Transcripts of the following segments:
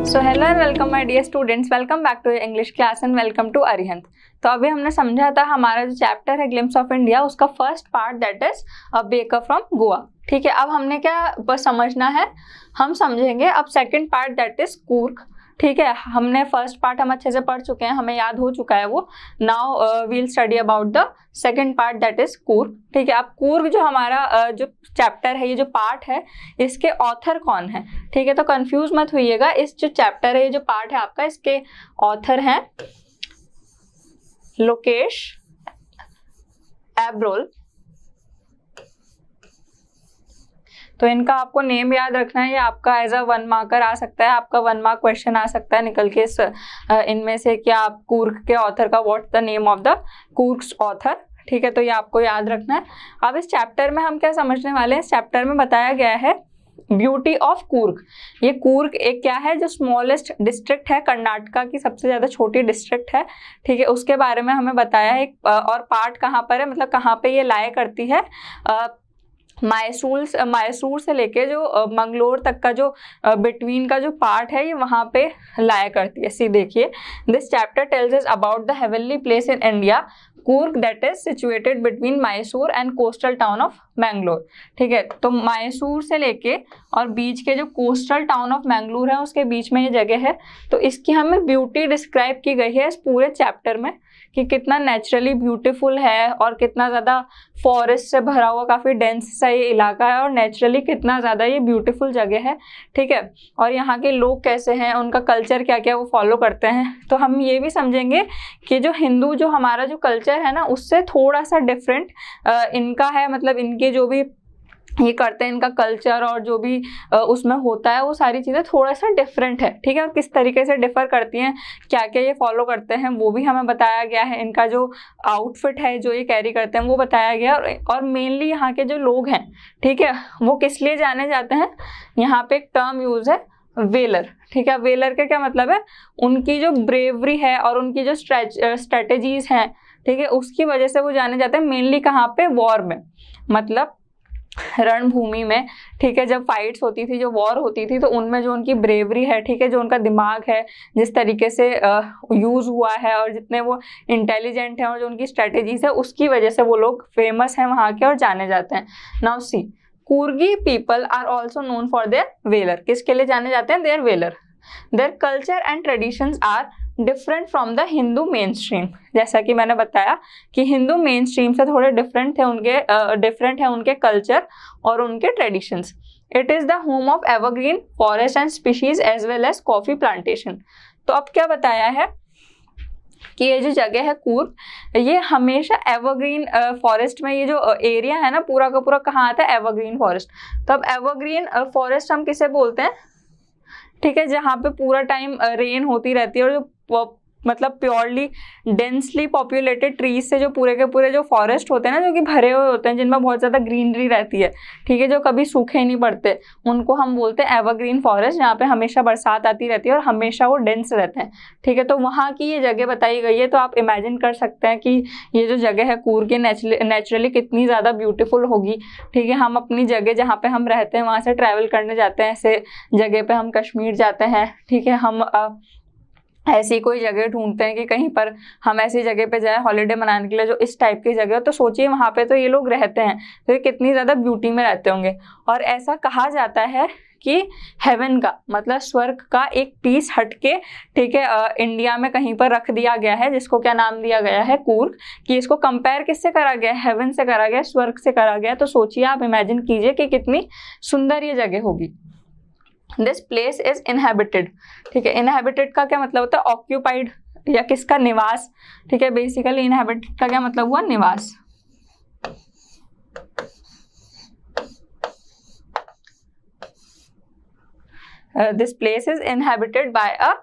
So hello and welcome my dear students, welcome back to English class and welcome to Arihant. तो अभी हमने समझा था हमारा जो चैप्टर है ग्लिम्स ऑफ इंडिया, उसका first part that is a baker from Goa. ठीक है, अब हमने क्या बस समझना है, हम समझेंगे अब second part that is Coorg. ठीक है, हमने फर्स्ट पार्ट हम अच्छे से पढ़ चुके हैं, हमें याद हो चुका है वो। Now we'll study about the second part that is Coorg. ठीक है, अब कूर्ग जो हमारा जो चैप्टर है, ये जो पार्ट है, इसके ऑथर कौन है? ठीक है, तो कंफ्यूज मत होइएगा, इस जो चैप्टर है, ये जो पार्ट है आपका, इसके ऑथर हैं लोकेश एब्रोल। तो इनका आपको नेम याद रखना है, ये आपका एज अ 1 मार्कर आ सकता है, आपका 1 मार्क क्वेश्चन आ सकता है निकल के इनमें से कि आप कूर्ग के ऑथर का what's the name of the Coorgs author. ठीक है, तो ये आपको याद रखना है। अब इस चैप्टर में हम क्या समझने वाले हैं, इस चैप्टर में बताया गया है ब्यूटी ऑफ कूर्ग। ये कूर्ग एक क्या है, जो स्मॉलेस्ट डिस्ट्रिक्ट है, कर्नाटका की सबसे ज्यादा छोटी डिस्ट्रिक्ट है। ठीक है, उसके बारे में हमें बताया है। और पार्ट कहाँ पर है, मतलब कहाँ पे ये लाया करती है, मैसूर से लेके जो मंगलोर तक का जो बिटवीन का जो पार्ट है, ये वहाँ पे लाया करती है। सी देखिए, this chapter tells us about the heavenly place in India Coorg that is situated between Mysore and coastal town of Mangalore. ठीक है, तो मैसूर से लेके और बीच के जो कोस्टल टाउन ऑफ मैंगलोर है, उसके बीच में ये जगह है। तो इसकी हमें ब्यूटी डिस्क्राइब की गई है इस पूरे चैप्टर में, कि कितना नेचुरली ब्यूटीफुल है और कितना ज़्यादा फॉरेस्ट से भरा हुआ काफ़ी डेंस सा ये इलाका है, और नेचुरली कितना ज़्यादा ये ब्यूटीफुल जगह है। ठीक है, और यहाँ के लोग कैसे हैं, उनका कल्चर क्या क्या वो फॉलो करते हैं। तो हम ये भी समझेंगे कि जो हिंदू जो हमारा जो कल्चर है ना, उससे थोड़ा सा डिफरेंट इनका है, मतलब इनके जो भी ये करते हैं, इनका कल्चर और जो भी उसमें होता है, वो सारी चीज़ें थोड़ा सा डिफरेंट है। ठीक है, और किस तरीके से डिफर करती हैं, क्या क्या ये फॉलो करते हैं, वो भी हमें बताया गया है। इनका जो आउटफिट है जो ये कैरी करते हैं, वो बताया गया है। और मेनली यहाँ के जो लोग हैं, ठीक है, वो किस लिए जाने जाते हैं, यहाँ पे एक टर्म यूज है वेलर। ठीक है, वेलर का क्या मतलब है, उनकी जो ब्रेवरी है और उनकी जो स्ट्रेटेजीज हैं, ठीक है, उसकी वजह से वो जाने जाते हैं। मेनली कहाँ पे, वॉर में, मतलब रणभूमि में। ठीक है, जब फाइट्स होती थी, जो वॉर होती थी, तो उनमें जो उनकी ब्रेवरी है, ठीक है, जो उनका दिमाग है, जिस तरीके से यूज हुआ है, और जितने वो इंटेलिजेंट हैं, और जो उनकी स्ट्रेटेजीज है, उसकी वजह से वो लोग फेमस हैं वहाँ के और जाने जाते हैं। Now see, Coorgi people are also known for their valour. किसके लिए जाने जाते हैं, their valour. Their culture and traditions are different from the Hindu main stream. जैसा कि मैंने बताया कि हिंदू मेन स्ट्रीम से थोड़े डिफरेंट है उनके कल्चर और उनके traditions. It is the home of evergreen forest and species as well as coffee plantation. तो अब क्या बताया है कि ये जो जगह है कूर्ग, ये हमेशा एवरग्रीन फॉरेस्ट में, ये जो एरिया है ना पूरा का पूरा, कहाँ आता है, एवरग्रीन फॉरेस्ट। तो अब एवरग्रीन फॉरेस्ट हम किसे बोलते हैं, ठीक है, जहाँ पे पूरा टाइम रेन होती रहती है, और जो मतलब प्योरली डेंसली पॉपुलेटेड ट्रीज से जो पूरे के पूरे जो फॉरेस्ट होते हैं ना, जो कि भरे हुए होते हैं, जिनमें बहुत ज़्यादा ग्रीनरी रहती है, ठीक है, जो कभी सूखे नहीं पड़ते, उनको हम बोलते हैं एवरग्रीन फॉरेस्ट, जहाँ पे हमेशा बरसात आती रहती है और हमेशा वो डेंस रहते हैं। ठीक है, तो वहाँ की ये जगह बताई गई है। तो आप इमेजिन कर सकते हैं कि ये जो जगह है कूर्ग की नेचुरली कितनी ज़्यादा ब्यूटीफुल होगी। ठीक है, हम अपनी जगह जहाँ पे हम रहते हैं वहाँ से ट्रैवल करने जाते हैं, ऐसे जगह पे हम कश्मीर जाते हैं। ठीक है, हम ऐसी कोई जगह ढूंढते हैं कि कहीं पर हम ऐसी जगह पे जाए हॉलीडे मनाने के लिए, जो इस टाइप की जगह हो। तो सोचिए वहाँ पे तो ये लोग रहते हैं, तो ये कितनी ज़्यादा ब्यूटी में रहते होंगे। और ऐसा कहा जाता है कि हेवन का मतलब स्वर्ग का एक पीस हटके, ठीक है, इंडिया में कहीं पर रख दिया गया है, जिसको क्या नाम दिया गया है, कूर्ग। कि इसको कंपेयर किससे करा गया है, हेवन से करा गया, स्वर्ग से करा गया। तो सोचिए, आप इमेजिन कीजिए कि कितनी सुंदर ये जगह होगी। This place is inhabited. ठीक है, इनहेबिटेड का क्या मतलब होता है, ऑक्यूपाइड या किसका, निवास। ठीक है, बेसिकली इनहेबिटेड का क्या मतलब हुआ, निवास। This place is inhabited by a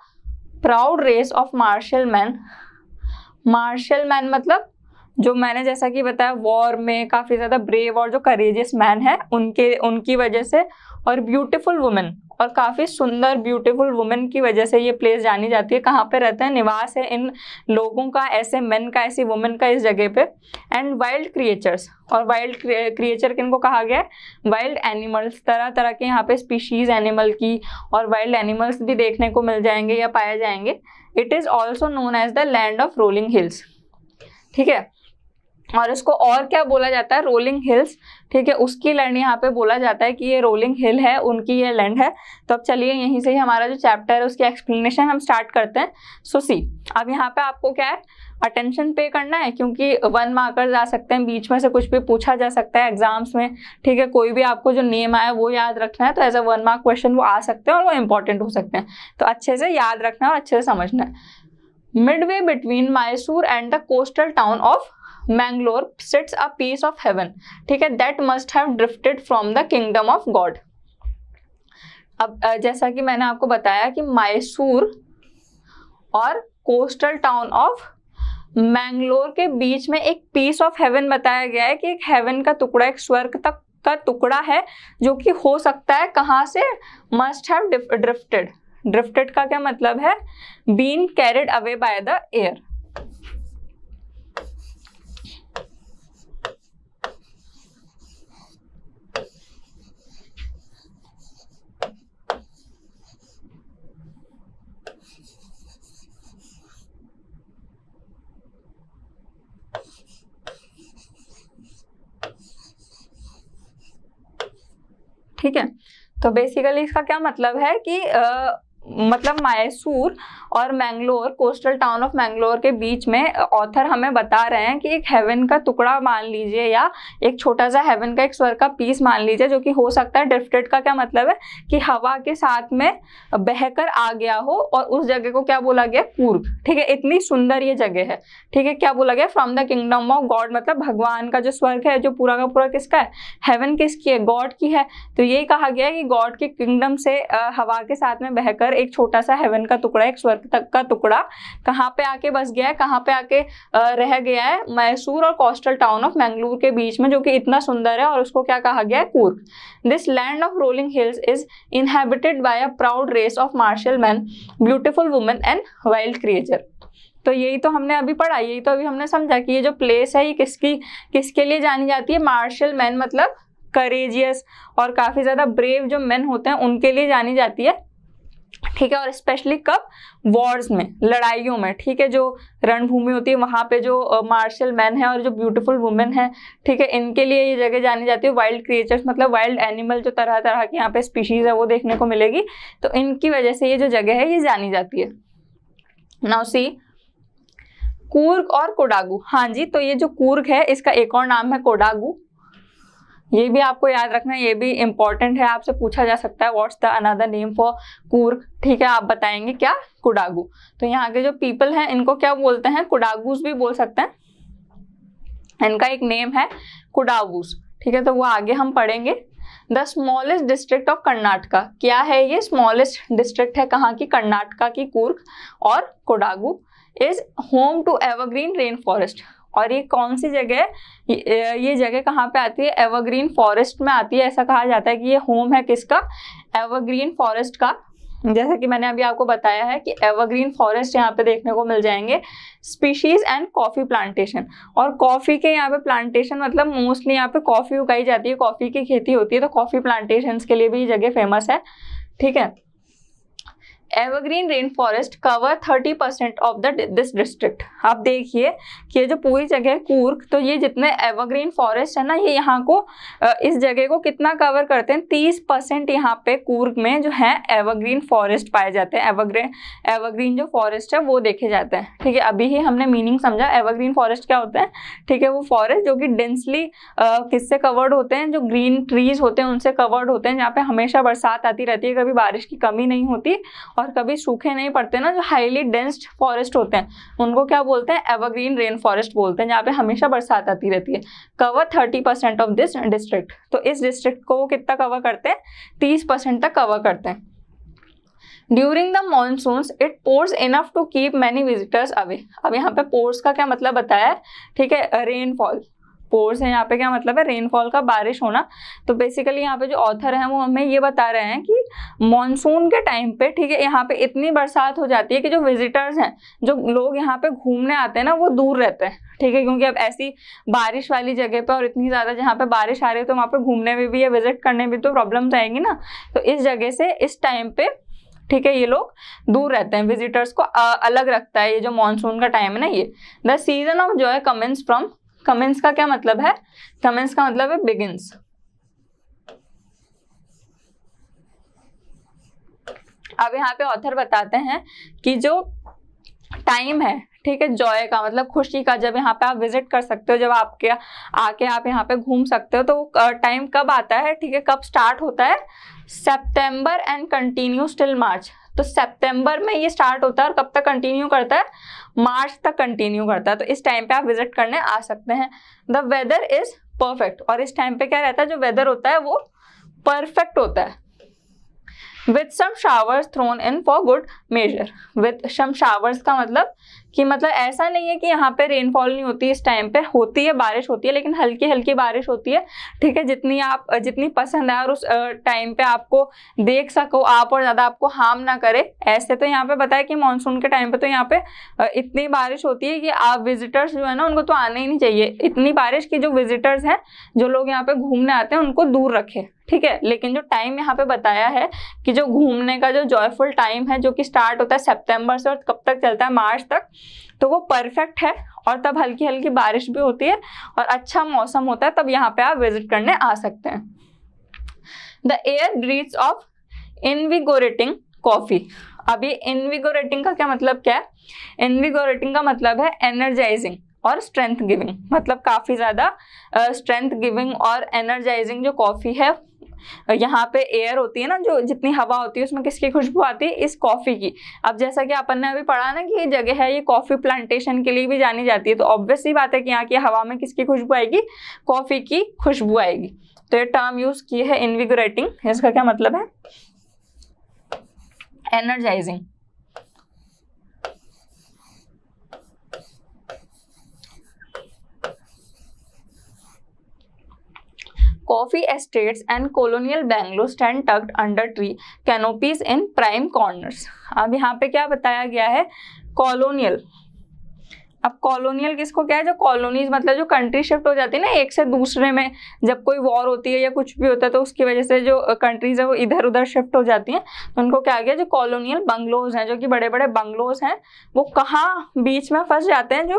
proud race of martial man. Martial man मतलब जो मैंने जैसा कि बताया वॉर में काफी ज्यादा ब्रेव और जो करेजियस मैन है उनकी वजह से, और ब्यूटीफुल वुमेन, और काफी सुंदर ब्यूटीफुल वुमेन की वजह से ये प्लेस जानी जाती है। कहाँ पे रहते हैं, निवास है इन लोगों का, ऐसे मेन का, ऐसी वुमेन का इस जगह पे। एंड वाइल्ड क्रिएचर्स, और वाइल्ड क्रिएचर किनको कहा गया है, वाइल्ड एनिमल्स, तरह तरह के यहाँ पे स्पीशीज एनिमल की और वाइल्ड एनिमल्स भी देखने को मिल जाएंगे या पाए जाएंगे। It is also known as the land of rolling hills, ठीक है। और इसको और क्या बोला जाता है, रोलिंग हिल्स, ठीक है, उसकी लैंड यहाँ पे बोला जाता है कि ये रोलिंग हिल है, उनकी ये लैंड है। तो अब चलिए यहीं से ही हमारा जो चैप्टर है उसकी एक्सप्लेनेशन हम स्टार्ट करते हैं। सो सी, अब यहाँ पे आपको क्या है, अटेंशन पे करना है, क्योंकि 1 मार्कर्स आ सकते हैं, बीच में से कुछ भी पूछा जा सकता है एग्जाम्स में, ठीक है। कोई भी आपको जो नेम आया वो याद रखना है, तो एज अ 1 मार्क क्वेश्चन वो आ सकते हैं और वो इंपॉर्टेंट हो सकते हैं, तो अच्छे से याद रखना और अच्छे से समझना है। Midway between Mysore and the coastal town of Mangalore sits a piece of heaven, ठीक है, that must have drifted from the kingdom of god. अब जैसा कि मैंने आपको बताया कि मैसूर और कोस्टल टाउन ऑफ मैंगलोर के बीच में एक पीस ऑफ हेवन बताया गया है कि एक हेवन का टुकड़ा, एक स्वर्ग तक का टुकड़ा है, जो कि हो सकता है कहाँ से, मस्ट हैव ड्रिफ्टेड। ड्रिफ्टेड का क्या मतलब है, been carried away by the air. ठीक है, तो बेसिकली इसका क्या मतलब है कि मतलब मैसूर और Mangalore, coastal town of Mangalore के बीच में ऑथर हमें बता रहे हैं कि एक हेवन का टुकड़ा मान लीजिए, या एक छोटा सा हेवन का एक स्वर्ग का पीस मान लीजिए, जो कि हो सकता है। ड्रिफ्टेड का क्या मतलब है कि हवा के साथ में बहकर आ गया हो, और उस जगह को क्या बोला गया, कूर्ग, ठीक है। इतनी सुंदर ये जगह है, ठीक है। क्या बोला गया, from the kingdom of God, मतलब भगवान का जो स्वर्ग है, जो पूरा का पूरा किसका है, हेवन किसकी है, गॉड की है। तो यही कहा गया है कि गॉड के किंगडम से हवा के साथ में बहकर एक छोटा सा हेवन का टुकड़ा, एक स्वर्ग तक का टुकड़ा कहाँ पे आके बस गया है, कहाँ पे आके रह गया है, मैसूर और कोस्टल टाउन ऑफ मैंगलोर के बीच में, जो कि इतना सुंदर है, और उसको क्या कहा गया है, Coorg. This land of rolling hills is inhabited by a proud race of martial man, beautiful women and wild creature. तो यही तो हमने अभी पढ़ा, यही तो अभी हमने समझा कि ये जो प्लेस है ये किसके लिए जानी जाती है, मार्शल मैन मतलब करेजियस और काफी ज्यादा ब्रेव जो मैन होते हैं उनके लिए जानी जाती है, ठीक है। और स्पेशली कब, वॉर्स में, लड़ाइयों में, ठीक है, जो रणभूमि होती है वहां पे जो मार्शल मैन है और जो ब्यूटीफुल वुमेन है, ठीक है, इनके लिए ये जगह जानी जाती है। वाइल्ड क्रिएचर्स मतलब वाइल्ड एनिमल, जो तरह तरह की यहाँ पे स्पीशीज है वो देखने को मिलेगी, तो इनकी वजह से ये जो जगह है ये जानी जाती है। नाउ सी, कूर्ग और कोडागू, हाँ जी, तो ये जो कूर्ग है इसका एक और नाम है कोडागू, ये भी आपको याद रखना है, ये भी इंपॉर्टेंट है, आपसे पूछा जा सकता है what's the another name for Coorg, ठीक है, आप बताएंगे क्या, कोडागू। तो यहाँ के जो पीपल हैं इनको क्या बोलते हैं, कोडागूस भी बोल सकते हैं, इनका एक नेम है कोडागूस, ठीक है, तो वो आगे हम पढ़ेंगे। The smallest district of Karnataka, क्या है ये, स्मॉलेस्ट डिस्ट्रिक्ट है कहाँ की, कर्नाटका की कूर्ग, और Kodagu is home to evergreen rain forest. और ये कौन सी जगह है, ये जगह कहाँ पे आती है, एवरग्रीन फॉरेस्ट में आती है। ऐसा कहा जाता है कि ये होम है किसका, एवरग्रीन फॉरेस्ट का। जैसा कि मैंने अभी आपको बताया है कि एवरग्रीन फॉरेस्ट यहाँ पे देखने को मिल जाएंगे, स्पीशीज एंड कॉफी प्लांटेशन, और कॉफी के यहाँ पे प्लांटेशन मतलब मोस्टली यहाँ पे कॉफी उगाई जाती है, कॉफी की खेती होती है, तो कॉफी प्लांटेशन के लिए भी ये जगह फेमस है, ठीक है। Evergreen rain forest cover 30% of this district. आप देखिए कि ये जो पूरी जगह है कूर्ग, तो ये जितने एवरग्रीन फॉरेस्ट है ना, ये यहाँ को इस जगह को कितना कवर करते हैं, 30% यहाँ पे कूर्ग में जो है एवरग्रीन फॉरेस्ट पाए जाते हैं। एवरग्रीन जो फॉरेस्ट है वो देखे जाते हैं, ठीक है। अभी ही हमने मीनिंग समझा एवरग्रीन फॉरेस्ट क्या होता है, ठीक है, वो फॉरेस्ट जो कि डेंसली किससे कवर्ड होते हैं, जो ग्रीन ट्रीज होते हैं उनसे कवर्ड होते हैं, जहाँ पे हमेशा बरसात आती रहती है, कभी बारिश की कमी नहीं होती और कभी सूखे नहीं पड़ते ना, जो हाईली डेंस्ड फॉरेस्ट होते हैं उनको क्या बोलते हैं, एवरग्रीन रेन फॉरेस्ट बोलते हैं, जहाँ पे हमेशा बरसात आती रहती है। कवर 30% ऑफ दिस डिस्ट्रिक्ट, तो इस डिस्ट्रिक्ट को वो कितना कवर करते हैं, 30% तक कवर करते हैं। During the monsoons it pours enough to keep many visitors away. अब यहाँ पे पोर्स का क्या मतलब बताया है, ठीक है, रेनफॉल। पोर्स है यहाँ पे क्या मतलब है, रेनफॉल का, बारिश होना। तो बेसिकली यहाँ पे जो ऑथर है वो हमें ये बता रहे हैं कि मॉनसून के टाइम पे, ठीक है, यहाँ पे इतनी बरसात हो जाती है कि जो विजिटर्स हैं, जो लोग यहाँ पे घूमने आते हैं ना, वो दूर रहते हैं, ठीक है, क्योंकि अब ऐसी बारिश वाली जगह पे और इतनी ज़्यादा जहाँ पे बारिश आ रही है तो वहाँ पे घूमने में भी या विजिट करने में तो प्रॉब्लम्स आएंगी ना। तो इस जगह से इस टाइम पे, ठीक है, ये लोग दूर रहते हैं, विजिटर्स को अलग रखता है ये जो मॉनसून का टाइम है ना ये। The season of joy commences from, commences का क्या मतलब है, कमेंस का मतलब है बिगिंस। अब यहाँ पे ऑथर बताते हैं कि जो टाइम है, ठीक है, जॉय का मतलब खुशी का, जब यहाँ पे आप विजिट कर सकते हो, जब आपके आके आप यहाँ पे घूम सकते हो, तो टाइम कब आता है, ठीक है, कब स्टार्ट होता है, सितंबर एंड कंटिन्यूज टिल मार्च। तो सितंबर में ये स्टार्ट होता है और कब तक कंटिन्यू करता है, मार्च तक कंटिन्यू करता है। तो इस टाइम पे आप विजिट करने आ सकते हैं। द वेदर इज परफेक्ट, और इस टाइम पे क्या रहता है, जो वेदर होता है वो परफेक्ट होता है। With some showers thrown in for good measure. With some showers का मतलब कि मतलब ऐसा नहीं है कि यहाँ पे रेनफॉल नहीं होती, इस टाइम पे होती है, बारिश होती है, लेकिन हल्की हल्की बारिश होती है, ठीक है, जितनी पसंद है और उस टाइम पे आपको देख सको आप और ज़्यादा आपको हार्म ना करे। ऐसे तो यहाँ पे बताया कि मानसून के टाइम पे तो यहाँ पे इतनी बारिश होती है कि आप विजिटर्स जो है ना उनको तो आना ही नहीं चाहिए, इतनी बारिश की जो विजिटर्स हैं, जो लोग यहाँ पे घूमने आते हैं, उनको दूर रखे, ठीक है। लेकिन जो टाइम यहाँ पे बताया है कि जो घूमने का जो जॉयफुल टाइम है, जो कि स्टार्ट होता है सितंबर से और कब तक चलता है, मार्च तक, तो वो परफेक्ट है और तब हल्की हल्की बारिश भी होती है और अच्छा मौसम होता है, तब यहाँ पे आप विजिट करने आ सकते हैं। The air breathes of invigorating coffee. अब ये इनविगोरेटिंग का क्या मतलब क्या है, इनविगोरेटिंग का मतलब है एनर्जाइजिंग और स्ट्रेंथ गिविंग, मतलब काफ़ी ज़्यादा स्ट्रेंथ गिविंग और एनर्जाइजिंग जो कॉफ़ी है, यहाँ पे एयर होती है ना, जो जितनी हवा होती है उसमें किसकी खुशबू आती है, इस कॉफ़ी की। अब जैसा कि अपन ने अभी पढ़ा ना कि ये जगह है, ये कॉफ़ी प्लांटेशन के लिए भी जानी जाती है, तो ऑब्वियस सी बात है कि यहाँ की हवा में किसकी खुशबू आएगी, कॉफ़ी की खुशबू आएगी। तो ये टर्म यूज़ की है इनविगोरेटिंग, इसका क्या मतलब है, energising. Coffee estates and colonial bungalows stand tucked under tree canopies in prime corners। अब यहाँ पे क्या बताया गया है, कॉलोनियल। अब कॉलोनियल किसको क्या है, जो कॉलोनीज मतलब जो कंट्री शिफ्ट हो जाती है ना एक से दूसरे में, जब कोई वॉर होती है या कुछ भी होता है तो उसकी वजह से जो कंट्रीज है वो इधर उधर शिफ्ट हो जाती हैं, तो उनको क्या आ गया, जो कॉलोनियल बंगलोज हैं, जो कि बड़े बड़े बंगलोज हैं, वो कहाँ बीच में फंस जाते हैं, जो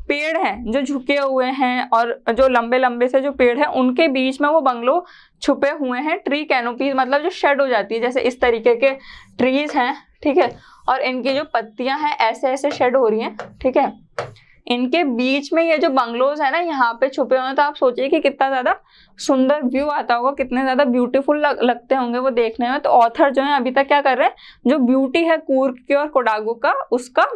पेड़ हैं जो झुके हुए हैं और जो लंबे लंबे से जो पेड़ हैं उनके बीच में वो बंगलो छुपे हुए हैं। ट्री कैनोपीज मतलब जो शेड हो जाती है, जैसे इस तरीके के ट्रीज हैं, ठीक है, और इनकी जो पत्तियां हैं ऐसे ऐसे शेड हो रही हैं, ठीक है, इनके बीच में ये जो बंगलोज है ना यहाँ पे छुपे हुए हैं। तो आप सोचिए कि कितना ज्यादा सुंदर व्यू आता होगा, कितने ज्यादा ब्यूटीफुल लगते होंगे वो देखने में। तो ऑथर जो है अभी तक क्या कर रहे हैं, जो ब्यूटी है कूर्ग की और कोडागू का, उसका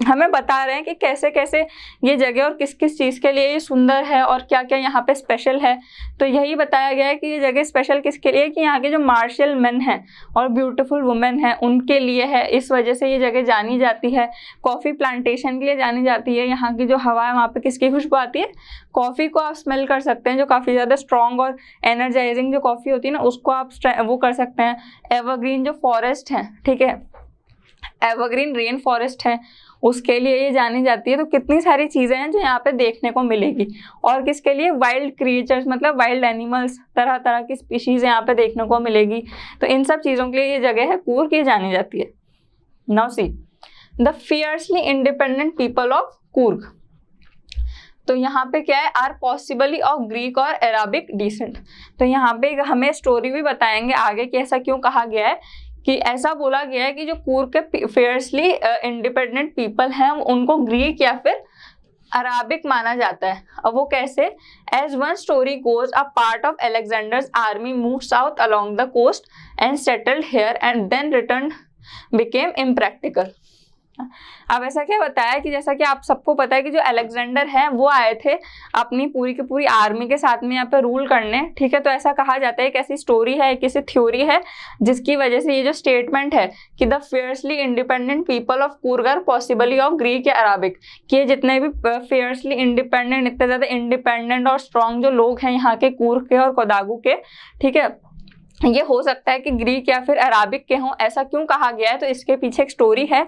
हमें बता रहे हैं कि कैसे कैसे ये जगह और किस किस चीज़ के लिए ये सुंदर है और क्या क्या यहाँ पे स्पेशल है। तो यही बताया गया है कि ये जगह स्पेशल किसके लिए, कि यहाँ के जो मार्शल मेन हैं और ब्यूटीफुल वुमेन हैं उनके लिए है। इस वजह से ये जगह जानी जाती है। कॉफ़ी प्लांटेशन के लिए जानी जाती है। यहाँ की जो हवा है वहाँ पे किसकी खुशबू आती है, कॉफ़ी को आप स्मेल कर सकते हैं, जो काफ़ी ज़्यादा स्ट्रॉन्ग और एनर्जाइजिंग जो कॉफ़ी होती है ना उसको आप वो कर सकते हैं। एवरग्रीन जो फॉरेस्ट है, ठीक है, एवरग्रीन रेन फॉरेस्ट है, उसके लिए ये जानी जाती है। तो कितनी सारी चीज़ें हैं जो यहाँ पे देखने को मिलेगी। और किसके लिए, वाइल्ड क्रिएचर्स मतलब वाइल्ड एनिमल्स, तरह तरह की स्पीशीज़ यहाँ पे देखने को मिलेगी। तो इन सब चीज़ों के लिए ये जगह है कूर्ग, ये जानी जाती है। Now see the fiercely independent people of Coorg. तो यहाँ पे क्या है, आर पॉसिबली ऑफ ग्रीक और अराबिक डिसेंट। तो यहाँ पे हमें स्टोरी भी बताएंगे आगे कि ऐसा क्यों कहा गया है, कि ऐसा बोला गया है कि जो कूर्ग के फेयर्सली इंडिपेंडेंट पीपल हैं उनको ग्रीक या फिर अराबिक माना जाता है। अब वो कैसे, as one story goes a part of Alexander's army move south along the coast and settled here and then return became impractical. अब ऐसा क्या बताया कि जैसा कि आप सबको पता है कि जो अलेक्जेंडर है वो आए थे अपनी पूरी की पूरी आर्मी के साथ में यहाँ पे रूल करने, ठीक है। तो ऐसा कहा जाता है, एक ऐसी स्टोरी है, एक ऐसी थ्योरी है जिसकी वजह से ये जो स्टेटमेंट है कि the fiercely independent people of Coorg are possibly of Greek या अराबिक, कि ये जितने भी फियर्सली इंडिपेंडेंट, इतने ज्यादा इंडिपेंडेंट और स्ट्रॉन्ग जो लोग हैं यहाँ के कूर्ग के और कोडागु के, ठीक है, ये हो सकता है कि ग्रीक या फिर अराबिक के हों। ऐसा क्यों कहा गया है? तो इसके पीछे एक स्टोरी है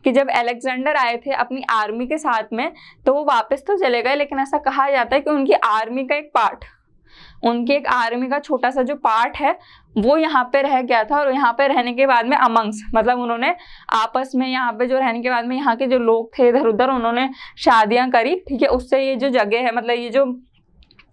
कि जब अलेक्जेंडर आए थे अपनी आर्मी के साथ में तो वो वापस तो चले गए, लेकिन ऐसा कहा जाता है कि उनकी आर्मी का एक पार्ट, उनकी एक आर्मी का छोटा सा जो पार्ट है वो यहाँ पे रह गया था। और यहाँ पे रहने के बाद में अमंग्स, मतलब उन्होंने आपस में यहाँ पे जो रहने के बाद में यहाँ के जो लोग थे इधर उधर, उन्होंने शादियां करी, ठीक है। उससे ये जो जगह है, मतलब ये जो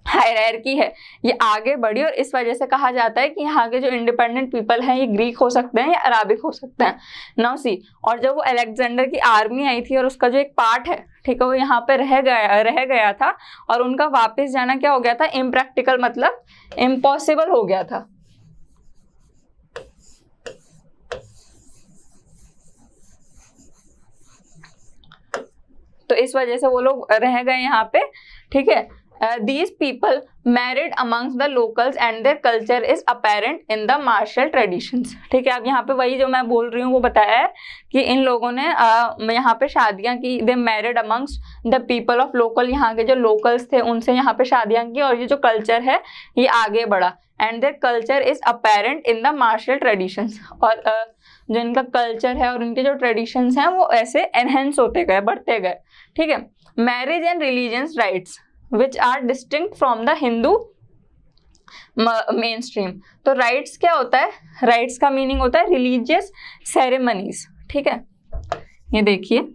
हायरार्की है ये आगे बढ़ी, और इस वजह से कहा जाता है कि यहाँ के जो इंडिपेंडेंट पीपल हैं ये ग्रीक हो सकते हैं या अराबिक हो सकते हैं। नाउ सी, और जब वो अलेक्जेंडर की आर्मी आई थी और उसका जो एक पार्ट है, ठीक है, वो यहाँ पे रह गया था और उनका वापस जाना क्या हो गया था? इम्प्रैक्टिकल, मतलब इम्पॉसिबल हो गया था। तो इस वजह से वो लोग रह गए यहाँ पे, ठीक है। These people married amongst the locals and their culture is apparent in the martial traditions, ठीक है। अब यहाँ पे वही जो मैं बोल रही हूँ वो बताया है कि इन लोगों ने यहाँ पे शादियाँ की, they married amongst the people of local, यहाँ के जो locals थे उनसे यहाँ पे शादियाँ की, और ये जो कल्चर है ये आगे बढ़ा, and their culture is apparent in the martial traditions, और जो इनका कल्चर है और इनके जो ट्रेडिशंस हैं वो ऐसे एनहेंस होते गए, बढ़ते गए, ठीक है। Marriage and religious rights which are distinct from the Hindu mainstream, तो राइट्स क्या होता है? राइट्स का मीनिंग होता है रिलीजियस सेरेमनीज, ठीक है। ये देखिए,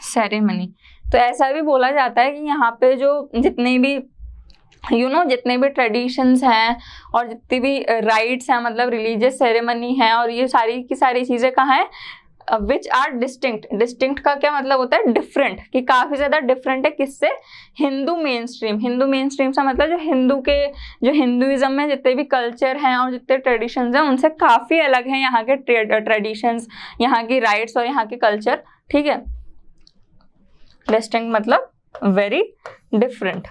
सेरेमनी, तो ऐसा भी बोला जाता है कि यहाँ पे जो जितने भी जितने भी ट्रेडिशंस हैं और जितनी भी राइट्स हैं, मतलब रिलीजियस सेरेमनी है, और ये सारी की सारी चीज़ें कहाँ हैं? Which are distinct. डिस्टिंक्ट का क्या मतलब होता है? डिफरेंट, कि काफ़ी ज़्यादा डिफरेंट है। किससे? Hindu main stream. Hindu main stream से मतलब जो हिंदुइज्म में जितने भी कल्चर हैं और जितने ट्रेडिशंस हैं उनसे काफ़ी अलग हैं यहाँ के ट्रेडिशंस, यहाँ की राइट्स और यहाँ के कल्चर, ठीक है। डिस्टिंक्ट मतलब वेरी डिफरेंट।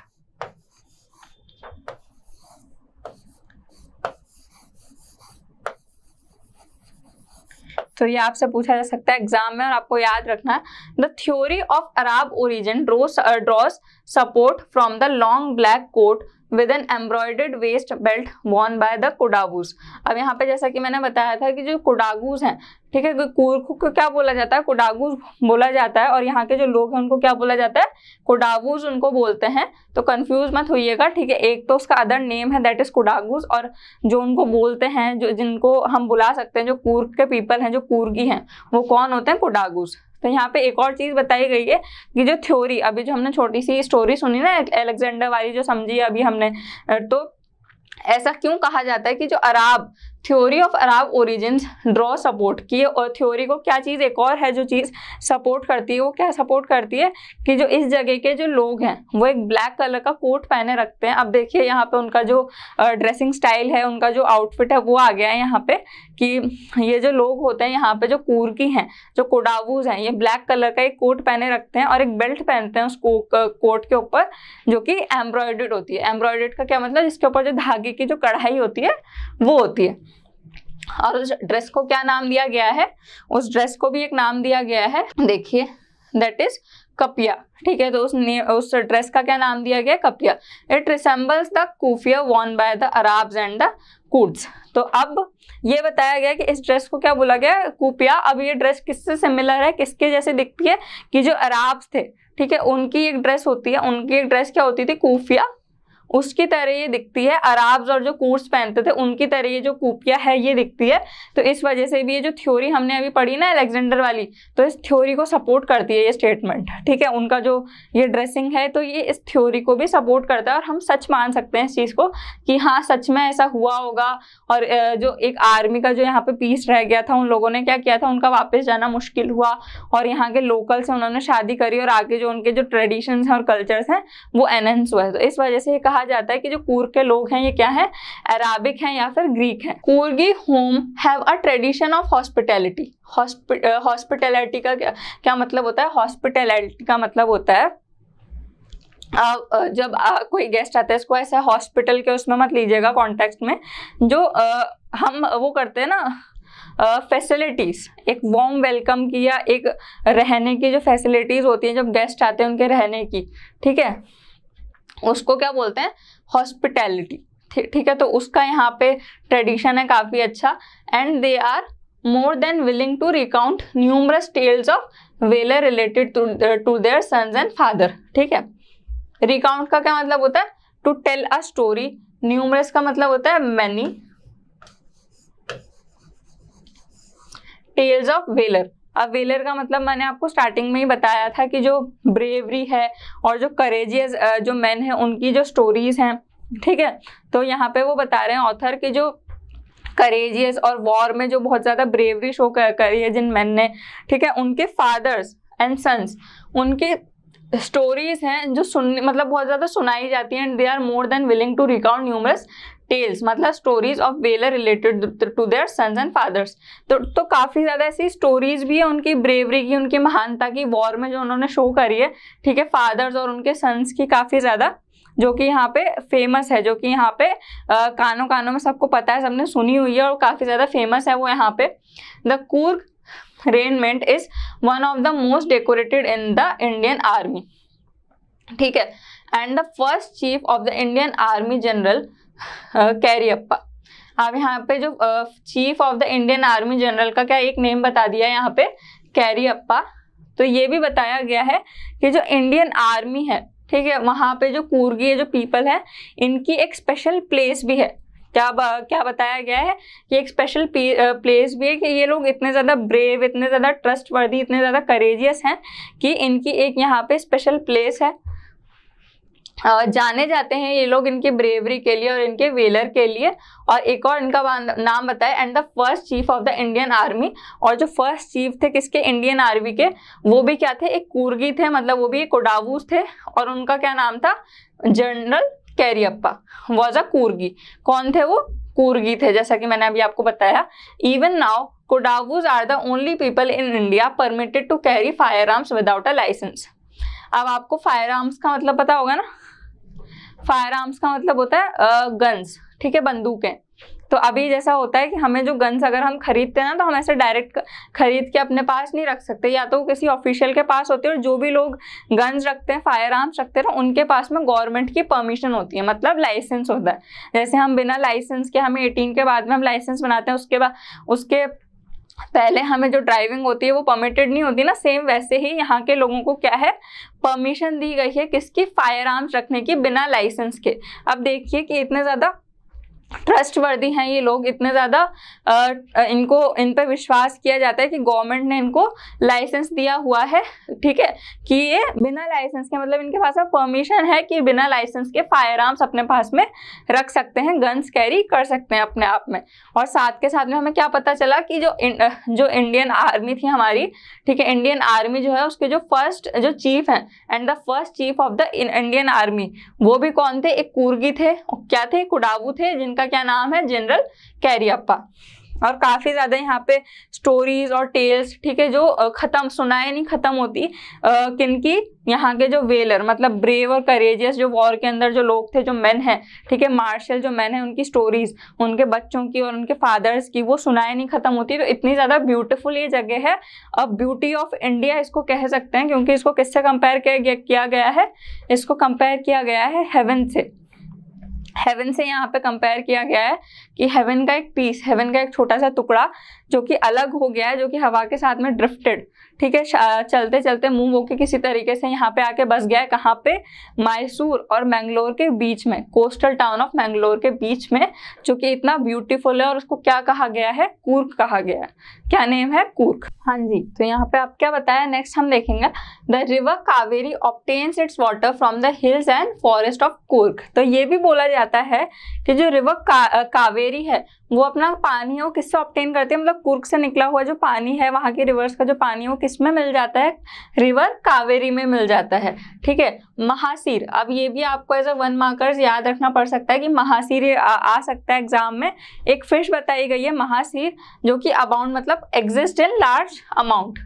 तो ये आपसे पूछा जा सकता है एग्जाम में, और आपको याद रखना है, the theory of Arab origin draws support from the long black coat with an embroidered waist belt worn by the Kodagus. अब यहाँ पे जैसा कि मैंने बताया था कि जो कोडागूज हैं, ठीक है, कूर्ग को क्या बोला जाता है? कोडागूज बोला जाता है, और यहाँ के जो लोग हैं उनको क्या बोला जाता है? कोडागूज उनको बोलते हैं। तो कंफ्यूज मत होइएगा, ठीक है। एक तो उसका अदर नेम है दैट इज कोडागूज, और जो उनको बोलते हैं, जो जिनको हम बुला सकते हैं, जो कूर्ग के पीपल हैं, जो कूर्गी हैं, वो कौन होते हैं? कोडागूज। तो यहाँ पे एक और चीज बताई गई है कि जो थ्योरी, अभी जो हमने छोटी सी स्टोरी सुनी ना अलेक्जेंडर वाली, जो समझी अभी हमने, तो ऐसा क्यों कहा जाता है कि जो Arab theory of Arab origins draw support की, और थ्योरी को क्या चीज़ एक और है जो चीज़ सपोर्ट करती है, वो क्या सपोर्ट करती है कि जो इस जगह के जो लोग हैं वो एक ब्लैक कलर का कोट पहने रखते हैं। अब देखिए यहाँ पे उनका जो ड्रेसिंग स्टाइल है, उनका जो आउटफिट है वो आ गया है यहाँ पे, कि ये जो लोग होते हैं यहाँ पे जो कूर्गी हैं, जो कोडागूज हैं, ये ब्लैक कलर का एक कोट पहने रखते हैं और एक बेल्ट पहनते हैं उस कोट के ऊपर, जो कि एम्ब्रॉयडर्ड होती है। एम्ब्रॉयडर्ड का क्या मतलब? जिसके ऊपर जो धागे की जो कढ़ाई होती है वो होती है। और उस ड्रेस को क्या नाम दिया गया है? उस ड्रेस को भी एक नाम दिया गया है, देखिए, दैट इज कपिया, ठीक है। तो उस ड्रेस का क्या नाम दिया गया? Kupya. It resembles the kufiya worn by the Arabs and the Kurds. तो अब ये बताया गया कि इस ड्रेस को क्या बोला गया? कुपिया। अब ये ड्रेस किससे सिमिलर है, किसके जैसे दिखती है? कि जो अरब्स थे, ठीक है, उनकी एक ड्रेस होती है, उनकी एक ड्रेस क्या होती थी? कुफिया। उसकी तरह ये दिखती है। अराब्स और जो कूर्स पहनते थे उनकी तरह ये जो कूपिया है ये दिखती है। तो इस वजह से भी ये जो थ्योरी हमने अभी पढ़ी ना अलेक्जेंडर वाली, तो इस थ्योरी को सपोर्ट करती है ये स्टेटमेंट, ठीक है। उनका जो ये ड्रेसिंग है तो ये इस थ्योरी को भी सपोर्ट करता है और हम सच मान सकते हैं इस चीज़ को कि हाँ सच में ऐसा हुआ होगा। और जो एक आर्मी का जो यहाँ पे पीस रह गया था, उन लोगों ने क्या किया था, उनका वापस जाना मुश्किल हुआ और यहाँ के लोकल से उन्होंने शादी करी और आगे जो उनके जो ट्रेडिशंस हैं और कल्चर्स हैं वो एनहेंस हुआ है। तो इस वजह से ये कहा जाता है कि जो कूर्ग के लोग हैं ये क्या है, अराबिक हैं या फिर ग्रीक हैं। Coorgi home have a tradition of hospitality. Hospitality का क्या मतलब होता है? हॉस्पिटैलिटी का मतलब होता है जब कोई गेस्ट आता है, इसको ऐसा हॉस्पिटल के उसमें मत लीजिएगा कॉन्टेक्स्ट में, जो हम वो करते हैं ना फैसिलिटीज, एक वार्म वेलकम की या एक रहने की जो फैसिलिटीज होती हैं जब गेस्ट आते हैं उनके रहने की, ठीक है, उसको क्या बोलते हैं? हॉस्पिटैलिटी, ठीक है। तो उसका यहाँ पे ट्रेडिशन है काफी अच्छा। And they are more than willing to recount numerous tales of valour related to their sons and father, ठीक है। रिकाउंट का क्या मतलब होता है? To tell a story. Numerous का मतलब होता है मैनी। टेल्स ऑफ वेलर, अब वेलर का मतलब मैंने आपको स्टार्टिंग में ही बताया था कि जो ब्रेवरी है और जो करेजियस जो मैन है उनकी जो स्टोरीज हैं, ठीक है। तो यहाँ पे वो बता रहे हैं ऑथर कि जो करेजियस और वॉर में जो बहुत ज्यादा ब्रेवरी शो करी है जिन मैन ने, ठीक है, उनके फादर्स एंड सन्स, उनके स्टोरीज हैं जो मतलब बहुत ज्यादा सुनाई जाती हैं। They are more than willing to recount numerous tales, मतलब stories of valour related to their sons and fathers. तो काफी ज्यादा ऐसी स्टोरीज भी है उनकी ब्रेवरी की, उनकी महानता की, वॉर में जो उन्होंने शो करी है, ठीक है, फादर्स और उनके सन्स की काफी ज्यादा, जो कि यहाँ पे फेमस है, जो कि यहाँ पे कानों कानों में सबको पता है, सबने सुनी हुई है और काफी ज्यादा फेमस है वो यहाँ पे। The Coorg regiment is one of the most decorated in the Indian Army, ठीक है। And the first chief of the Indian Army General Cariappa. अब यहाँ पे जो chief of the Indian Army general का क्या एक नेम बता दिया है यहाँ पे, कैरियप्पा। तो ये भी बताया गया है कि जो इंडियन आर्मी है, ठीक है, वहाँ पे जो कूर्गी जो पीपल है इनकी एक स्पेशल प्लेस भी है। क्या बताया गया है कि एक स्पेशल प्लेस भी है कि ये लोग इतने ज़्यादा ब्रेव, इतने ज़्यादा ट्रस्टवर्दी, इतने ज़्यादा करेजियस हैं कि इनकी एक यहाँ पे स्पेशल प्लेस है। जाने जाते हैं ये लोग इनकी ब्रेवरी के लिए और इनके वेलर के लिए। और एक और इनका नाम बताया, and the first chief of the Indian army. और जो फर्स्ट चीफ थे किसके? इंडियन आर्मी के, वो भी क्या थे? एक कूर्गी थे, मतलब वो भी एक कोडावूस थे और उनका क्या नाम था? General Cariappa was a Coorgi. कौन थे वो? कूर्गी थे, जैसा कि मैंने अभी आपको बताया। Even now Kodavas are the only people in India permitted to carry firearms without a licence. अब आपको फायर आर्म्स का मतलब पता होगा ना, फायर आर्म्स का मतलब होता है गन्स, ठीक है, बंदूकें। तो अभी जैसा होता है कि हमें जो गन्स अगर हम खरीदते हैं ना, तो हम ऐसे डायरेक्ट खरीद के अपने पास नहीं रख सकते, या तो किसी ऑफिशियल के पास होती है, और जो भी लोग गन्स रखते हैं, फायर आर्म्स रखते हैं, उनके पास में गवर्नमेंट की परमिशन होती है, मतलब लाइसेंस होता है। जैसे हम बिना लाइसेंस के, हमें 18 के बाद में हम लाइसेंस बनाते हैं, उसके पहले हमें जो ड्राइविंग होती है वो परमिटेड नहीं होती ना, सेम वैसे ही यहाँ के लोगों को क्या है, परमिशन दी गई है किसकी? फायर आर्म्स रखने की बिना लाइसेंस के। अब देखिए कि इतने ज़्यादा ट्रस्टवर्दी हैं ये लोग, इतने ज़्यादा इन पे विश्वास किया जाता है कि गवर्नमेंट ने इनको लाइसेंस दिया हुआ है, ठीक है, कि ये बिना लाइसेंस के, मतलब इनके पास परमिशन है कि बिना लाइसेंस के फायर आर्म्स अपने पास में रख सकते हैं, गन्स कैरी कर सकते हैं अपने आप में। और साथ के साथ में हमें क्या पता चला कि जो इंडियन आर्मी थी हमारी, ठीक है, इंडियन आर्मी जो है उसके जो फर्स्ट जो चीफ हैं, and the first chief of the Indian army, वो भी कौन थे? एक कूर्गी थे। क्या थे? कुडावू थे, जिनका क्या नाम है? जनरल कैरियप्पा। और काफी ज्यादा यहाँ पे स्टोरीज और टेल्स, ठीक है, जो खत्म, सुनाए नहीं खत्म होती, किनकी? यहाँ के जो वेलर, मतलब ब्रेव और करेजियस जो वॉर के अंदर जो लोग थे, जो मैन हैं, ठीक है, मार्शल जो मैन है, उनकी स्टोरीज, उनके बच्चों की और उनके फादर्स की, वो सुनाए नहीं खत्म होती। तो इतनी ज्यादा ब्यूटीफुल ये जगह है। अब ब्यूटी ऑफ इंडिया इसको कह सकते हैं, क्योंकि इसको किससे कंपेयर किया गया है? इसको कंपेयर किया गया है हेवन से। हेवन से यहाँ पे कंपेयर किया गया है कि हेवन का एक पीस, हेवन का एक छोटा सा टुकड़ा जो कि अलग हो गया है, जो कि हवा के साथ में ड्रिफ्टेड, ठीक है, चलते चलते मूव होके किसी तरीके से यहाँ पे आके बस गया है। कहाँ पे? मैसूर और मैंगलोर के बीच में, कोस्टल टाउन ऑफ मैंगलोर के बीच में, जो कि इतना ब्यूटीफुल है। और उसको क्या कहा गया है? कूर्ग कहा गया है। क्या नेम है? कूर्ग। हाँ जी, तो यहाँ पे आप क्या बताया? नेक्स्ट हम देखेंगे the river Kaveri obtains it's water from the hills and forest of Coorg. तो ये भी बोला जाता है कि जो रिवर कावेरी है वो अपना पानी है वो किससे ऑब्टेन करती है, मतलब कूर्ग से निकला हुआ जो पानी है, वहां के रिवर्स का जो पानी है वो किस में मिल जाता है? रिवर कावेरी में मिल जाता है। ठीक है, महासीर, अब ये भी आपको एज अ 1 मार्कर्स याद रखना पड़ सकता है कि महासीर आ सकता है एग्जाम में। एक फिश बताई गई है महासीर, जो कि अबाउंड मतलब exist in large amount.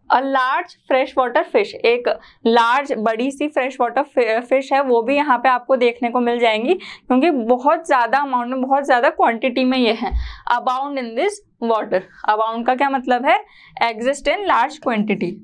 A large fresh water fish, एक लार्ज बड़ी सी फ्रेश वाटर फिश है, वो भी यहाँ पे आपको देखने को मिल जाएंगी, क्योंकि बहुत ज़्यादा अमाउंट में, बहुत ज़्यादा क्वांटिटी में ये है। Abound in this water, abound का क्या मतलब है? Exist in large quantity.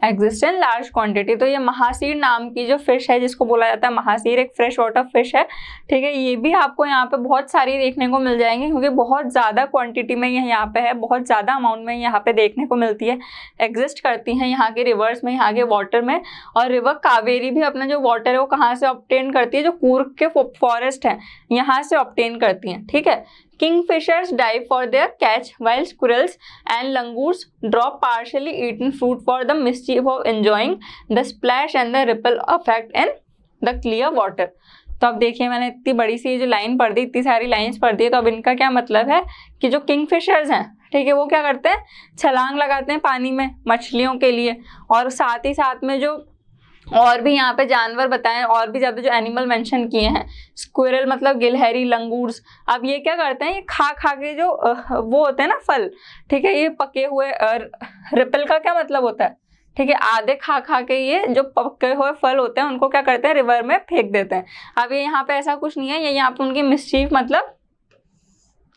Exist in large quantity. तो ये महासीर नाम की जो फिश है, जिसको बोला जाता है महासीर, एक फ्रेश वाटर फिश है। ठीक है, ये भी आपको यहाँ पे बहुत सारी देखने को मिल जाएंगी, क्योंकि बहुत ज़्यादा क्वांटिटी में ये यहाँ पे है, बहुत ज़्यादा अमाउंट में यहाँ पे देखने को मिलती है, एग्जिस्ट करती हैं यहाँ के रिवर्स में, यहाँ के वाटर में। और रिवर कावेरी भी अपना जो वाटर है वो कहाँ से ऑब्टेन करती है? जो कूर्ग के फॉरेस्ट है यहाँ से ऑब्टेन करती हैं। ठीक है, Kingfishers dive for their catch, while squirrels and langurs drop partially eaten fruit for the mischief of enjoying the splash and the ripple effect in the clear water। तो अब देखिए, मैंने इतनी बड़ी सी जो लाइन पढ़ दी, इतनी सारी लाइंस पढ़ दी, तो अब इनका क्या मतलब है कि जो किंगफिशर्स हैं, ठीक है, वो क्या करते हैं? छलांग लगाते हैं पानी में मछलियों के लिए। और साथ ही साथ में जो और भी यहाँ पे जानवर बताएं, और भी ज्यादा जो एनिमल मेंशन किए हैं, स्क्विरल मतलब गिलहरी, लंगूर्स, अब ये क्या करते हैं? ये खा खा के जो वो होते हैं ना फल, ठीक है, ये पके हुए, रिपल का क्या मतलब होता है? ठीक है, आधे खा खा के ये जो पके हुए फल होते हैं उनको क्या करते हैं? रिवर में फेंक देते हैं। अब ये यहाँ पे ऐसा कुछ नहीं है, ये यहाँ पे उनकी मिसचीफ मतलब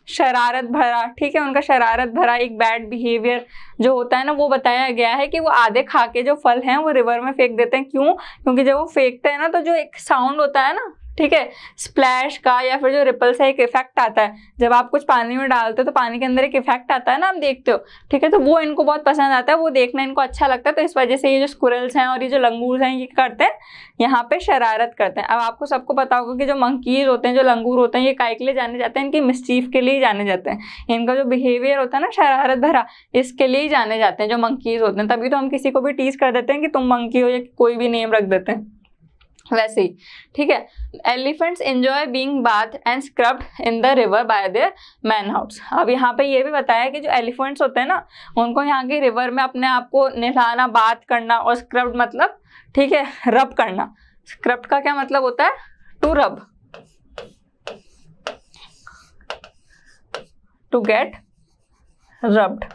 शरारत भरा, ठीक है, उनका शरारत भरा एक बैड बिहेवियर जो होता है ना, वो बताया गया है कि वो आधे खा के जो फल हैं वो रिवर में फेंक देते हैं। क्यों? क्योंकि जब वो फेंकते हैं ना, तो जो एक साउंड होता है ना, ठीक है, स्प्लैश का या फिर जो रिपल से एक इफेक्ट आता है, जब आप कुछ पानी में डालते हो तो पानी के अंदर एक इफेक्ट आता है ना, आप देखते हो, ठीक है, तो वो इनको बहुत पसंद आता है, वो देखना इनको अच्छा लगता है। तो इस वजह से ये जो स्क्विरल्स हैं और ये जो लंगूर हैं, ये करते हैं, यहाँ पे शरारत करते हैं। अब आपको सबको पता होगा कि जो मंकीज होते हैं, जो लंगूर होते हैं, ये काय के लिए जाने जाते हैं? इनकी मिसचीफ के लिए जाने जाते हैं। इनका जो बिहेवियर होता है ना शरारत भरा, इसके लिए ही जाने जाते हैं जो मंकीज होते हैं। तभी तो हम किसी को भी टीज कर देते हैं कि तुम मंकी हो, या कोई भी नेम रख देते हैं वैसे ही। ठीक है, elephants enjoy being bath and scrubbed in the river by their mahouts. अब यहाँ पे ये भी बताया कि जो एलिफेंट्स होते हैं ना, उनको यहाँ के रिवर में अपने आप को नहलाना, बात करना, और स्क्रब्ड मतलब, ठीक है, रब करना। स्क्रब्ड का क्या मतलब होता है? To rub, to get rubbed.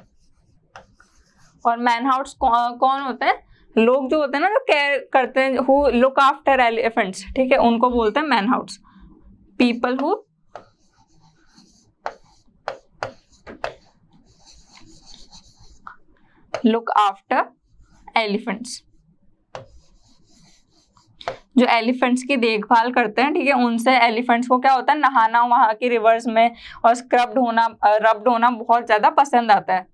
और मैनहाउट्स कौन होते हैं? लोग जो होते हैं ना, जो केयर करते हैं, हु लुक आफ्टर एलिफेंट्स, ठीक है, उनको बोलते हैं mahouts. People who look after elephants, जो एलिफेंट्स की देखभाल करते हैं, ठीक है, उनसे एलिफेंट्स को क्या होता है? नहाना वहां की रिवर्स में, और स्क्रब्ड होना, रब्ड होना बहुत ज्यादा पसंद आता है।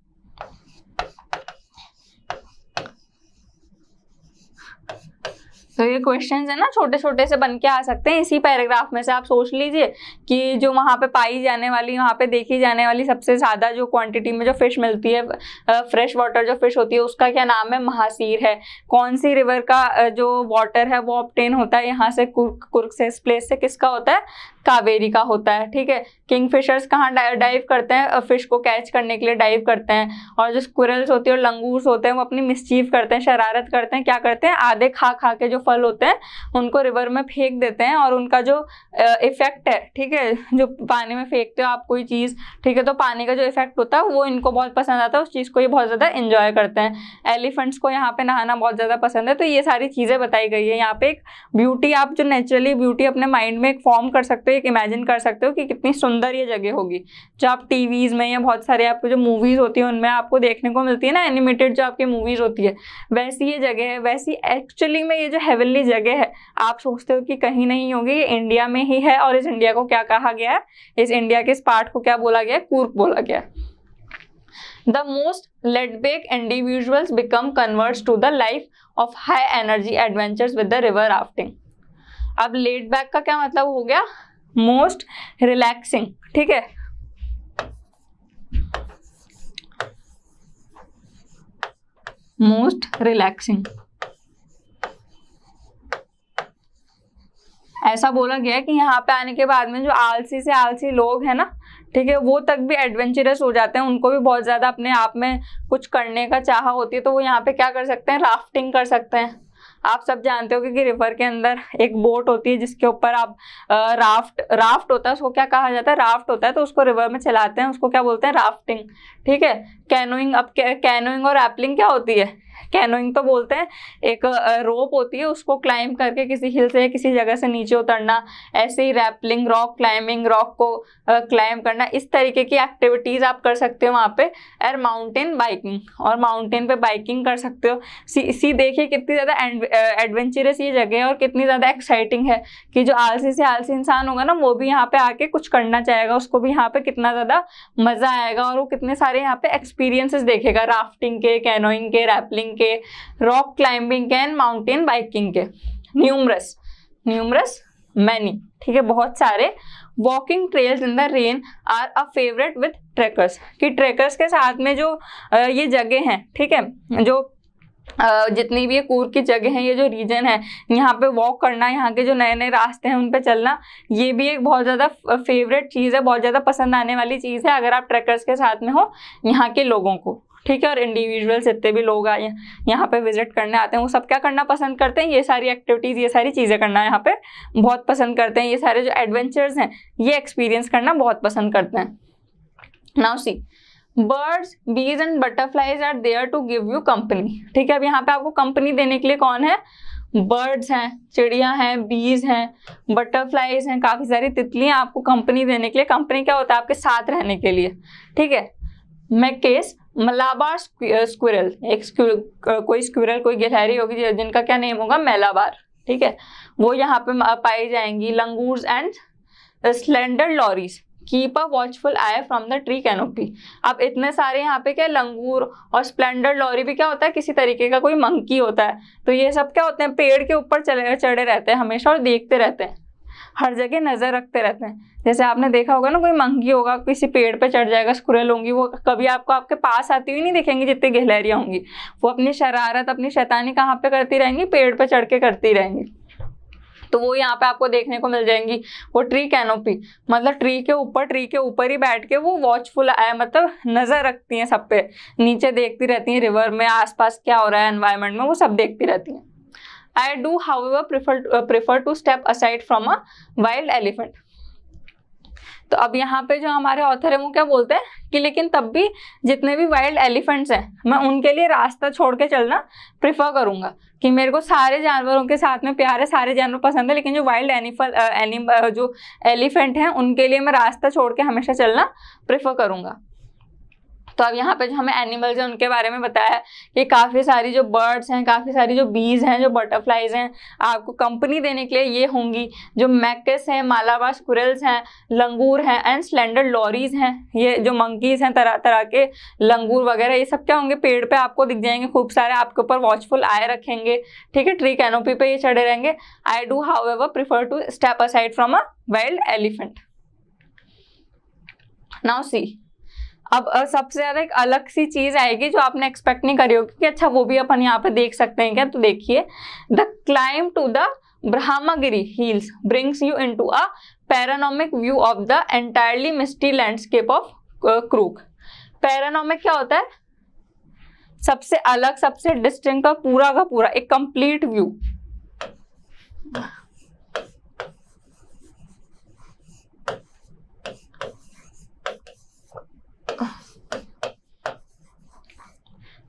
तो ये क्वेश्चंस है ना, छोटे छोटे से बन के आ सकते हैं इसी पैराग्राफ में से। आप सोच लीजिए कि जो वहाँ पे पाई जाने वाली, वहाँ पे देखी जाने वाली सबसे ज़्यादा जो क्वांटिटी में जो फिश मिलती है, फ्रेश वाटर जो फिश होती है, उसका क्या नाम है? महासीर है। कौन सी रिवर का जो वाटर है वो ऑब्टेन होता है यहाँ से? कुर्ग से, इस प्लेस से। किसका होता है? कावेरी का होता है। ठीक है, किंगफिशर्स कहाँ डाइव करते हैं? फिश को कैच करने के लिए डाइव करते हैं। और जो स्क्विरल्स होती है और लंगूर्स होते हैं वो अपनी मिसचीफ करते हैं, शरारत करते हैं। क्या करते हैं? आधे खा खा के जो फल होते हैं उनको रिवर में फेंक देते हैं, और उनका जो इफेक्ट है, ठीक है, जो पानी में फेंकते हो आप कोई चीज़, ठीक है, तो पानी का जो इफेक्ट होता है वो इनको बहुत पसंद आता है, उस चीज़ को ये बहुत ज़्यादा इंजॉय करते हैं। एलिफेंट्स को यहाँ पे नहाना बहुत ज़्यादा पसंद है। तो ये सारी चीज़ें बताई गई है यहाँ पे। एक ब्यूटी, आप जो नेचुरली ब्यूटी अपने माइंड में एक फॉर्म कर सकते हो, एक इमेजिन कर सकते हो कि कितनी सुंदर ये जगह होगी, जो आप टीवीज़ में या बहुत सारे आपको जो मूवीज़ होती है उनमें आपको देखने को मिलती है ना, एनिमेटेड जो आपकी मूवीज़ होती है, वैसी ये जगह है। वैसी एक्चुअली में ये जो हेवनली जगह है, आप सोचते हो कि कहीं नहीं होगी, ये इंडिया में ही है। और इस इंडिया को क्या कहा गया है, इस इंडिया के इस पार्ट को क्या बोला गया है, कूर्ग बोला गया है। The most laid-back individuals become converts to the life of high-energy adventures with the river rafting. अब laid back का क्या मतलब हो गया, most relaxing, ठीक है, most relaxing, ऐसा बोला गया है कि यहाँ पे आने के बाद में जो आलसी से आलसी लोग हैं ना, ठीक है, वो तक भी एडवेंचरस हो जाते हैं, उनको भी बहुत ज़्यादा अपने आप में कुछ करने का चाह होती है, तो वो यहाँ पे क्या कर सकते हैं, राफ्टिंग कर सकते हैं। आप सब जानते हो कि रिवर के अंदर एक बोट होती है जिसके ऊपर आप राफ्ट होता है, उसको क्या कहा जाता है, राफ्ट होता है, तो उसको रिवर में चलाते हैं, उसको क्या बोलते हैं, राफ्टिंग, ठीक है। कैनोइंग, अब कैनोइंग और रैपलिंग क्या होती है, कैनोइंग तो बोलते हैं एक रोप होती है, उसको क्लाइंब करके किसी हिल से किसी जगह से नीचे उतरना, ऐसे ही रैपलिंग रॉक क्लाइंबिंग, रॉक को क्लाइंब करना, इस तरीके की एक्टिविटीज़ आप कर सकते हो वहाँ पे। और माउंटेन बाइकिंग, और माउंटेन पे बाइकिंग कर सकते हो। सी देखिए कितनी ज़्यादा एडवेंचरस ये जगह है और कितनी ज़्यादा एक्साइटिंग है कि जो आलसी से आलसी इंसान होगा ना, वो भी यहाँ पे आके कुछ करना चाहेगा, उसको भी यहाँ पे कितना ज़्यादा मज़ा आएगा, और वो कितने सारे यहाँ पे एक्सपीरियंसेस देखेगा, राफ्टिंग के, कैनोइंग के, रैपलिंग के, रॉक क्लाइंबिंग के एंड माउंटेन बाइकिंग के। न्यूमरस मैनी, ठीक है, बहुत सारे। Walking trails in the rain are a favourite with trekkers, कि ट्रेकर्स के साथ में जो ये जगह हैं, ठीक है, जो जितनी भी ये कूर्ग की जगह है, ये जो रीजन है, यहाँ पे वॉक करना, यहाँ के जो नए नए रास्ते हैं उन पे चलना, ये भी एक बहुत ज़्यादा फेवरेट चीज़ है, बहुत ज़्यादा पसंद आने वाली चीज़ है अगर आप ट्रेकर्स के साथ में हो यहाँ के लोगों को, ठीक है। और इंडिविजुअल जितने भी लोग आए यहाँ पे विजिट करने आते हैं, वो सब क्या करना पसंद करते हैं, ये सारी एक्टिविटीज़, ये सारी चीज़ें करना यहाँ पे बहुत पसंद करते हैं, ये सारे जो एडवेंचर्स हैं ये एक्सपीरियंस करना बहुत पसंद करते हैं। Now see, birds, bees and butterflies are there to give you company, ठीक है। अब यहाँ पे आपको कंपनी देने के लिए कौन है, बर्ड्स हैं, चिड़िया हैं, बीज हैं, बटरफ्लाइज हैं, काफ़ी सारी तितलियाँ आपको कंपनी देने के लिए। कंपनी क्या होता है, आपके साथ रहने के लिए, ठीक है। मैकेस मलाबार स्क्विरल, एक कोई स्क्विरल, कोई गिलहरी होगी जिनका क्या नेम होगा, मलाबार, ठीक है, वो यहाँ पे पाई जाएंगी। Langurs and slender lorries keep a watchful I from the tree canopy. अब इतने सारे यहाँ पे क्या, लंगूर और स्प्लेंडर लॉरी भी क्या होता है, किसी तरीके का कोई मंकी होता है। तो ये सब क्या होते हैं, पेड़ के ऊपर चढ़े रहते हैं हमेशा और देखते रहते हैं, हर जगह नजर रखते रहते हैं। जैसे आपने देखा होगा ना, कोई मंकी होगा किसी पेड़ पे चढ़ जाएगा, स्क्विरल होंगी, वो कभी आपको आपके पास आती हुई नहीं दिखेंगी जितनी गिलहरियां होंगी, वो अपनी शरारत, अपनी शैतानी कहाँ पे करती रहेंगी, पेड़ पे चढ़ के करती रहेंगी। तो वो यहाँ पे आपको देखने को मिल जाएंगी। वो ट्री कैनोपी मतलब ट्री के ऊपर ही बैठ के वो वॉचफुल आए, मतलब नजर रखती हैं सब पे, नीचे देखती रहती हैं रिवर में, आसपास क्या हो रहा है एनवायरनमेंट में, वो सब देखती रहती हैं। I do, however, prefer to step aside from a wild elephant. तो अब यहाँ पे जो हमारे ऑथर है वो क्या बोलते हैं कि लेकिन तब भी जितने भी वाइल्ड एलिफेंट्स हैं, मैं उनके लिए रास्ता छोड़ के चलना प्रिफर करूँगा, कि मेरे को सारे जानवरों के साथ में प्यार है, सारे जानवर पसंद है, लेकिन जो वाइल्ड जो एलिफेंट हैं उनके लिए मैं रास्ता छोड़ के हमेशा चलना प्रिफर करूँगा। तो अब यहाँ पे जो हमें एनिमल्स हैं उनके बारे में बताया है कि काफ़ी सारी जो बर्ड्स हैं, काफ़ी सारी जो बीज हैं, जो बटरफ्लाइज हैं, आपको कंपनी देने के लिए ये होंगी। जो मैकेस हैं, मालाबार स्क्विरल्स हैं, लंगूर हैं एंड स्लेंडर लॉरीज हैं, ये जो मंकीज हैं, तरह तरह के लंगूर वगैरह, ये सब क्या होंगे, पेड़ पे आपको दिख जाएंगे खूब सारे, आपके ऊपर वॉचफुल आए रखेंगे, ठीक है, ट्री कैनोपी पे ये चढ़े रहेंगे। I do however prefer to step aside from a wild elephant. Now see, अब सबसे ज्यादा एक अलग सी चीज आएगी जो आपने एक्सपेक्ट नहीं करी होगी कि अच्छा वो भी अपन यहाँ पे देख सकते हैं क्या। तो देखिए, the climb to the Brahmagiri hills brings you into a panoramic view of the entirely misty landscape of Coorg. Panoramic क्या होता है, सबसे अलग, सबसे डिस्टिंक्ट और पूरा का पूरा एक कंप्लीट व्यू,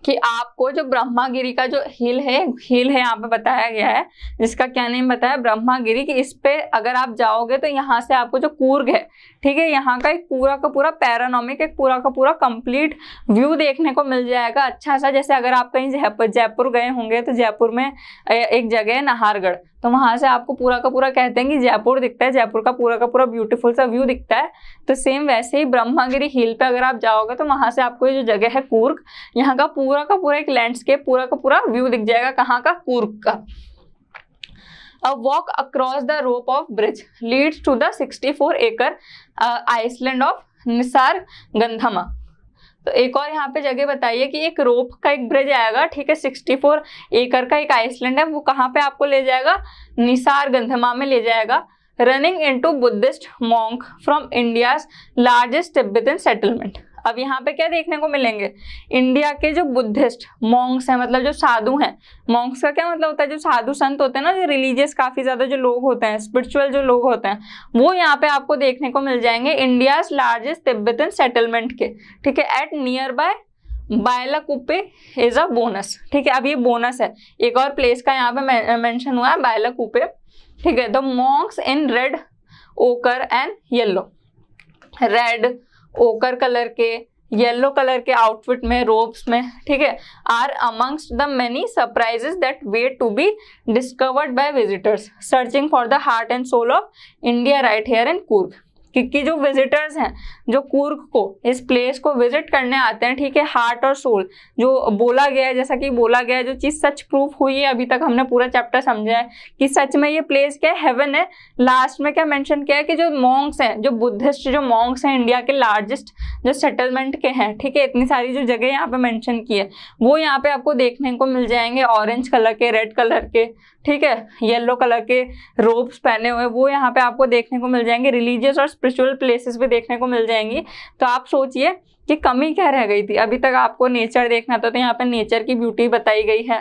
कि आपको जो ब्रह्मागिरी का जो हिल है यहाँ पे बताया गया है, जिसका क्या नेम बताया, ब्रह्मागिरी, कि इस पे अगर आप जाओगे तो यहाँ से आपको जो कूर्ग है, ठीक है, यहाँ का एक पूरा का पूरा पैरानोमिक, एक पूरा का पूरा कंप्लीट व्यू देखने को मिल जाएगा अच्छा सा। जैसे अगर आप कहीं जयपुर गए होंगे तो जयपुर में एक जगह है नाहरगढ़, तो वहां से आपको पूरा का पूरा कहते हैं कि जयपुर दिखता है, जयपुर का पूरा ब्यूटीफुल सा व्यू दिखता है। तो सेम वैसे ही ब्रह्मागिरी हिल पे अगर आप जाओगे तो वहां से आपको ये जो जगह है कूर्ग, यहाँ का पूरा एक लैंडस्केप, पूरा का पूरा व्यू दिख जाएगा। कहाँ का? कूर्ग का। A walk across the rope of bridge leads to the 64 acre island of निसर्गंधमा। तो एक और यहाँ पे जगह बताइए कि एक रोप का एक ब्रिज आएगा, ठीक है, 64 एकड़ का एक आइसलैंड है, वो कहाँ पे आपको ले जाएगा? निसर्गंधमा में ले जाएगा। Running into Buddhist monk from India's largest Tibetan settlement. अब यहाँ पे क्या देखने को मिलेंगे? इंडिया के जो बुद्धिस्ट मॉन्क्स हैं, मतलब जो साधु हैं, मॉन्क्स का क्या मतलब होता है? जो साधु संत होते हैं ना, जो रिलीजियस काफी ज्यादा जो लोग होते हैं, स्पिरिचुअल जो लोग होते हैं, वो यहाँ पे आपको देखने को मिल जाएंगे इंडियाज लार्जेस्ट तिब्बतन सेटलमेंट के, ठीक है, at near by Bylakuppe is a bonus. ठीक है, अब ये बोनस है, एक और प्लेस का यहाँ पे मेंशन हुआ है, बायलाकुप्पे, ठीक है। The monks in red ochre and yellow, red ochre colour के, येलो कलर के आउटफिट में, रोब्स में, ठीक है, are amongst the many surprises that wait to be discovered by visitors searching for the heart and soul of India right here in Coorg. क्योंकि जो visitors हैं, जो कूर्ग को, इस प्लेस को विजिट करने आते हैं, ठीक है, हार्ट और सोल जो बोला गया है, जैसा कि बोला गया है, जो चीज सच प्रूफ हुई है, अभी तक हमने पूरा चैप्टर समझा है कि सच में ये प्लेस क्या है? हेवन है। लास्ट में क्या मेंशन किया है कि जो मॉन्क्स हैं, जो बुद्धिस्ट जो मॉन्क्स हैं, इंडिया के लार्जेस्ट जो सेटलमेंट के हैं, ठीक है, इतनी सारी जो जगह यहाँ पे मेंशन की है, वो यहाँ पे आपको देखने को मिल जाएंगे। ऑरेंज कलर के, रेड कलर के, ठीक है, येलो कलर के रोब्स पहने हुए, वो यहाँ पे आपको देखने को मिल जाएंगे। रिलीजियस और स्पिरिचुअल प्लेसेस भी देखने को मिल जाएंगी। तो आप सोचिए कि कमी क्या रह गई थी? अभी तक आपको नेचर देखना था, तो यहाँ पे नेचर की ब्यूटी बताई गई है,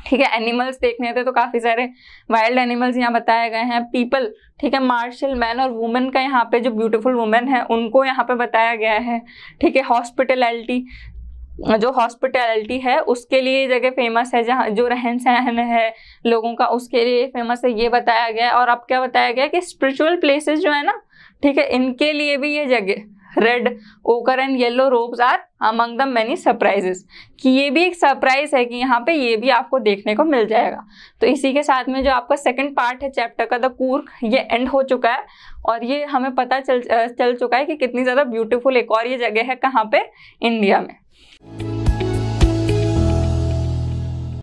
ठीक है। एनिमल्स देखने थे तो काफी सारे वाइल्ड एनिमल्स यहाँ बताए गए हैं। पीपल, ठीक है, मार्शल मैन और वुमेन का, यहाँ पे जो ब्यूटीफुल वुमेन है उनको यहाँ पे बताया गया है, ठीक है। हॉस्पिटैलिटी, जो हॉस्पिटैलिटी है उसके लिए जगह फेमस है, जहाँ जो रहन सहन है लोगों का उसके लिए फेमस है, ये बताया गया है। और अब क्या बताया गया कि स्पिरिचुअल प्लेसेस जो है ना, ठीक है, इनके लिए भी ये जगह, red ochre and yellow robes are among the many surprises, कि ये भी एक सरप्राइज है कि यहाँ पे ये भी आपको देखने को मिल जाएगा। तो इसी के साथ में जो आपका सेकंड पार्ट है चैप्टर का, द कूर्ग, ये एंड हो चुका है। और ये हमें पता चल चुका है कि कितनी ज़्यादा ब्यूटीफुल एक और ये जगह है, कहाँ पे? इंडिया में।